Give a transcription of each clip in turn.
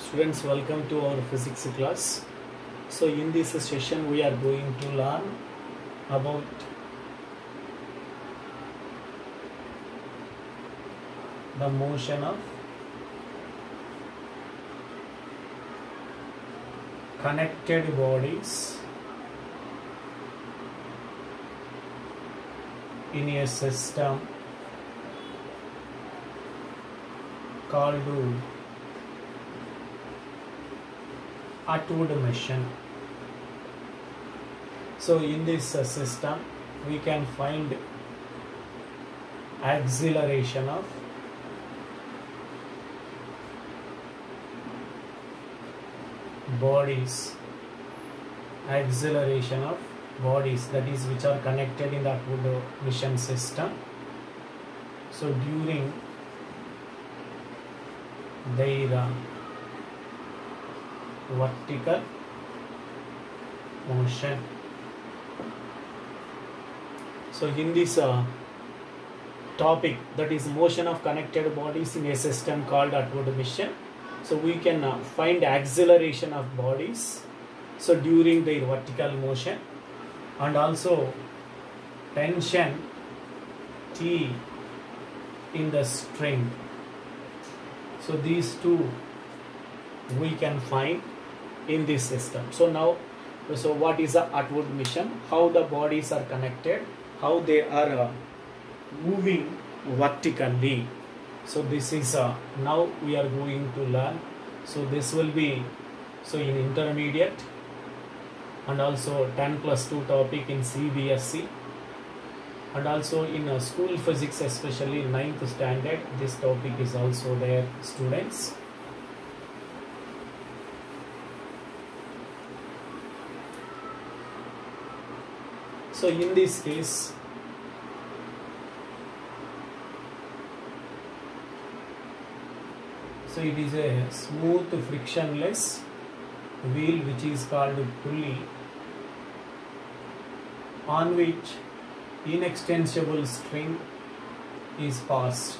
Students, welcome to our physics class. So in this session we are going to learn about the motion of connected bodies in a system called Atwood machine. So in this system we can find acceleration of bodies, that is which are connected in the Atwood machine system. So during their vertical motion. So in this topic, that is motion of connected bodies in a system called Atwood machine. So we can find acceleration of bodies so during their vertical motion, and also tension T in the string. So these two we can find in this system. So now, what is the Atwood machine? How the bodies are connected, how they are moving vertically. So this is now we are going to learn. So this will be in intermediate and also 10+2 topic in CBSE, and also in school physics, especially 9th standard. This topic is also there, students. So in this case, so it is a smooth frictionless wheel which is called pulley, on which inextensible string is passed.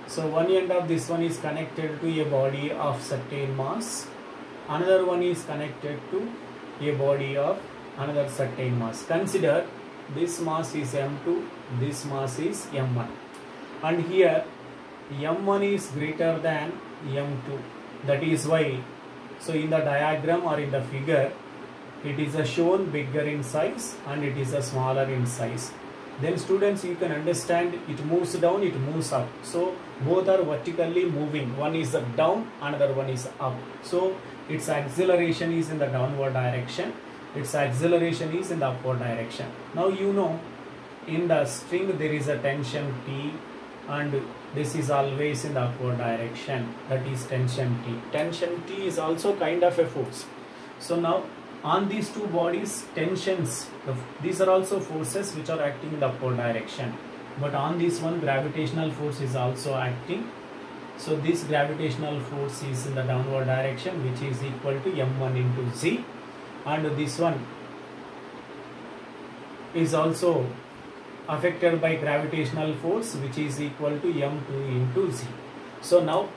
So one end of this one is connected to a body of certain mass, another one is connected to a body of another certain mass. Consider this mass is M2, this mass is M1, and here M1 is greater than M2. That is why, so in the diagram or in the figure, it is shown bigger in size and it is smaller in size. Then students, you can understand it moves down, it moves up. So both are vertically moving. One is down, another one is up. So its acceleration is in the downward direction, its acceleration is in the upward direction. Now you know in the string there is a tension T, and this is always in the upward direction, that is tension T. Tension T is also kind of a force. So now on these two bodies, tensions, these are also forces which are acting in the upward direction, but on this one gravitational force is also acting. So this gravitational force is in the downward direction, which is equal to M1 into Z, and this one is also affected by gravitational force, which is equal to M2 into Z. So now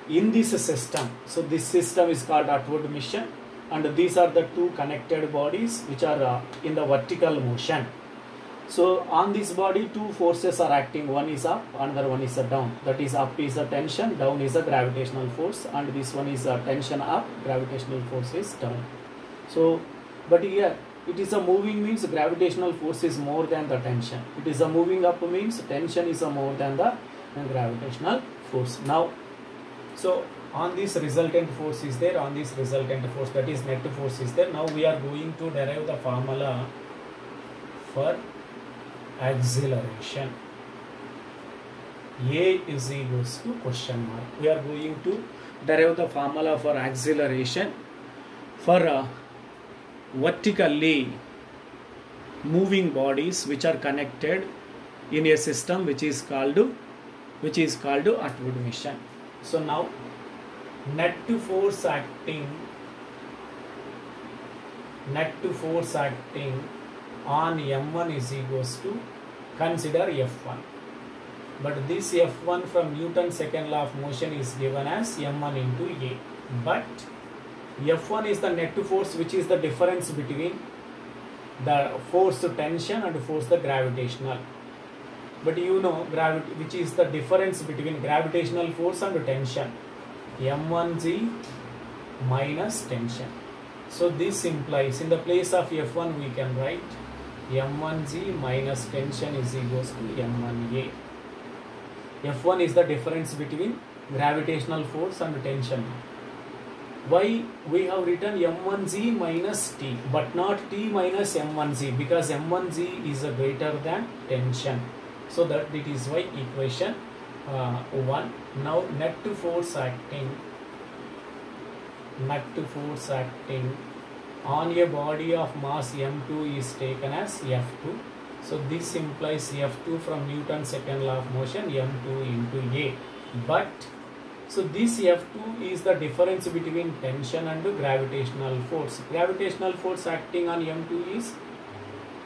in this system, so this system is called Atwood machine, and these are the two connected bodies which are in the vertical motion. So on this body two forces are acting, one is up, another one is down. That is, up is a tension, down is a gravitational force, and this one is a tension up, gravitational force is down. So but here it is a moving means gravitational force is more than the tension. It is a moving up means tension is a more than the gravitational force. Now, so on this resultant force is there, on this resultant force, that is net force is there. Now we are going to derive the formula for acceleration. A is equals to question mark. We are going to derive the formula for acceleration for vertically moving bodies which are connected in a system which is called Atwood machine. So now net force acting on M1 is equals to, consider F1. but this F1 from Newton's second law of motion is given as m1 into a. But F1 is the net force, which is the difference between the force tension and force the gravitational. But you know gravity, which is the difference between gravitational force and tension, m1g minus tension. So this implies, in the place of F1 we can write m1g minus tension is equals to m1a. F1 is the difference between gravitational force and tension. Why we have written m1g minus t but not t minus m1g? Because m1g is greater than tension. So that it is why equation 1. Now net force acting on a body of mass m2 is taken as F2. So this implies F2 from Newton's second law of motion, m2 into a. But so this F2 is the difference between tension and gravitational force. Gravitational force acting on m2 is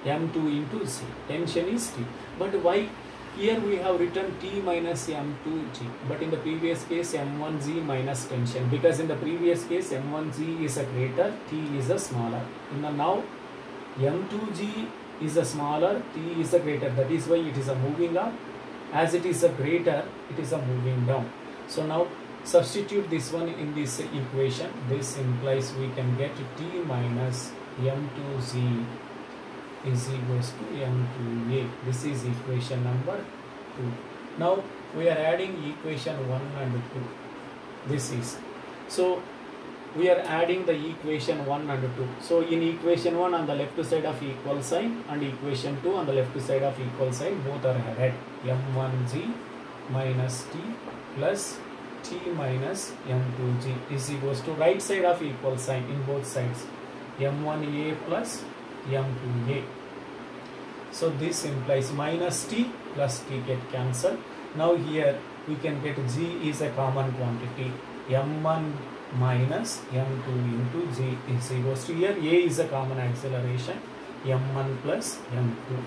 m2 into c. Tension is t. But why here we have written t minus m2g, but in the previous case m1g minus tension? Because in the previous case m1g is a greater, t is a smaller. Now m2g is a smaller, t is a greater. That is why it is a moving up. As it is a greater, it is a moving down. So now substitute this one in this equation. This implies we can get t minus m2z is equals to m2a. This is equation number 2. Now we are adding equation 1 and 2. This is, so we are adding the equation 1 and 2. So in equation 1 on the left side of equal sign and equation 2 on the left side of equal sign, both are added. m1g minus t plus t minus m2g is equals to right side of equal sign in both sides, m1a plus m2a. So this implies minus t plus t get cancelled. Now here we can get g is a common quantity, m1 minus m2 into g is equals to, here a is a common acceleration, m1 plus m2.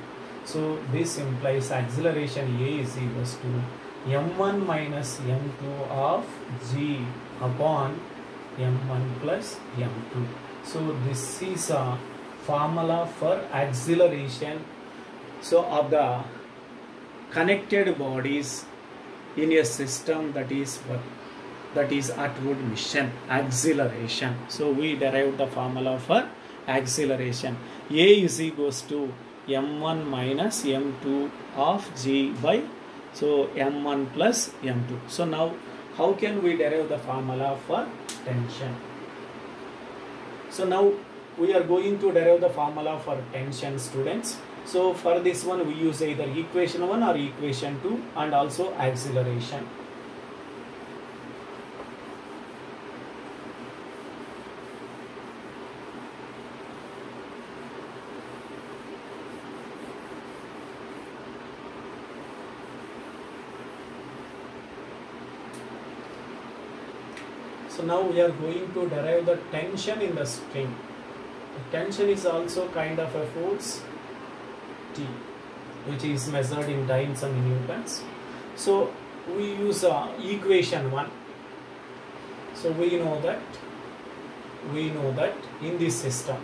So this implies acceleration a is equals to m1 minus m2 of g upon m1 plus m2. So this is a formula for acceleration, so of the connected bodies in a system that is upward motion, acceleration. So we derived the formula for acceleration. A is equals to m1 minus m2 of g by, so m1 plus m2. So now how can we derive the formula for tension? So now we are going to derive the formula for tension, students. So for this one we use either equation 1 or equation 2 and also acceleration. So now we are going to derive the tension in the string. The tension is also kind of a force T, which is measured in dynes and newtons. So we use equation 1. So we know that in this system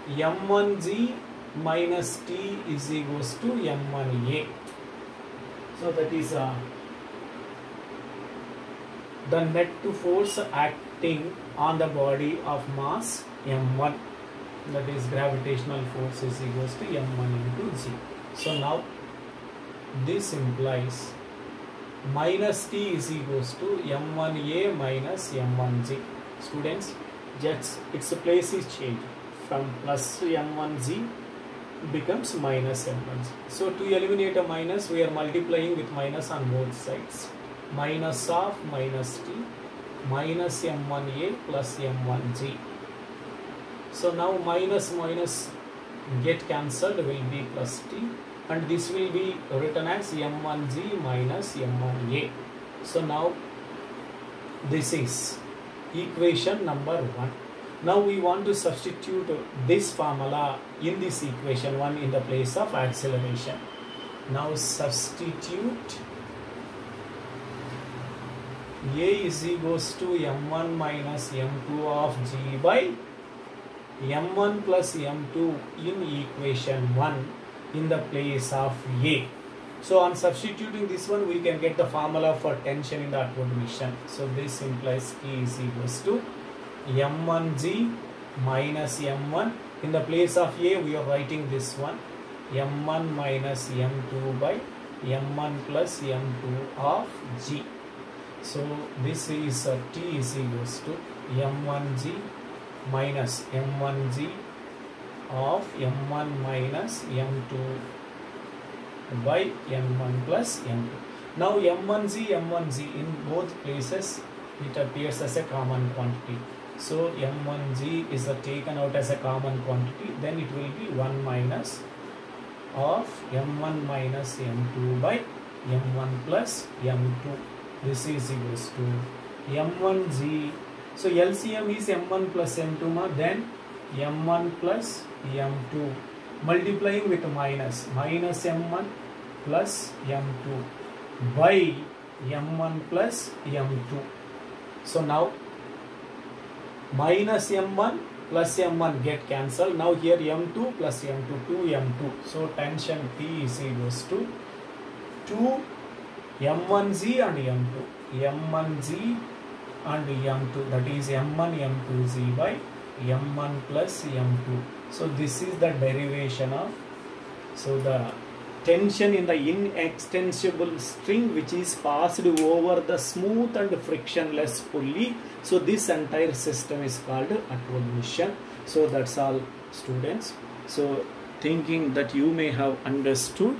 m1g minus t is equals to m1a. So that is the net force acting on the body of mass m1, that is gravitational force, is equals to m1 into g. So now this implies minus t is equals to m1a minus m1g. Students, just its place is changed from plus m1g becomes minus m1g. So to eliminate a minus, we are multiplying with minus on both sides. Minus of minus t minus m1a plus m1g. So now minus get cancelled, will be plus t, and this will be written as m1g minus m1a. So now this is equation number 1. Now we want to substitute this formula in this equation 1 in the place of acceleration. Now substitute A is equals to m1 minus m2 of G by m1 plus m2 in equation 1 in the place of A. So on substituting this one, we can get the formula for tension in the upward motion. So this implies K is equals to m1G minus m1. In the place of A, we are writing this one, m1 minus m2 by m1 plus m2 of G. So this is T is equals to m1G minus m1G of m1 minus m2 by m1 plus m2. Now m1G in both places it appears as a common quantity. So m1G is taken out as a common quantity, then it will be 1 minus of m1 minus m2 by m1 plus m2. This is equals to m1G. So LCM is m1 plus m2, then m1 plus m2 multiplying with minus m1 plus m2 by m1 plus m2. So now minus m1 plus m1 get cancelled. Now here m2 plus m2, 2m2. So tension P is equals to 2 m1G and m2, m1G and m2, that is m1 m2G by m1 plus m2. So this is the derivation of, so the tension in the inextensible string which is passed over the smooth and frictionless pulley. So this entire system is called upward motion. So that's all, students. So thinking that you may have understood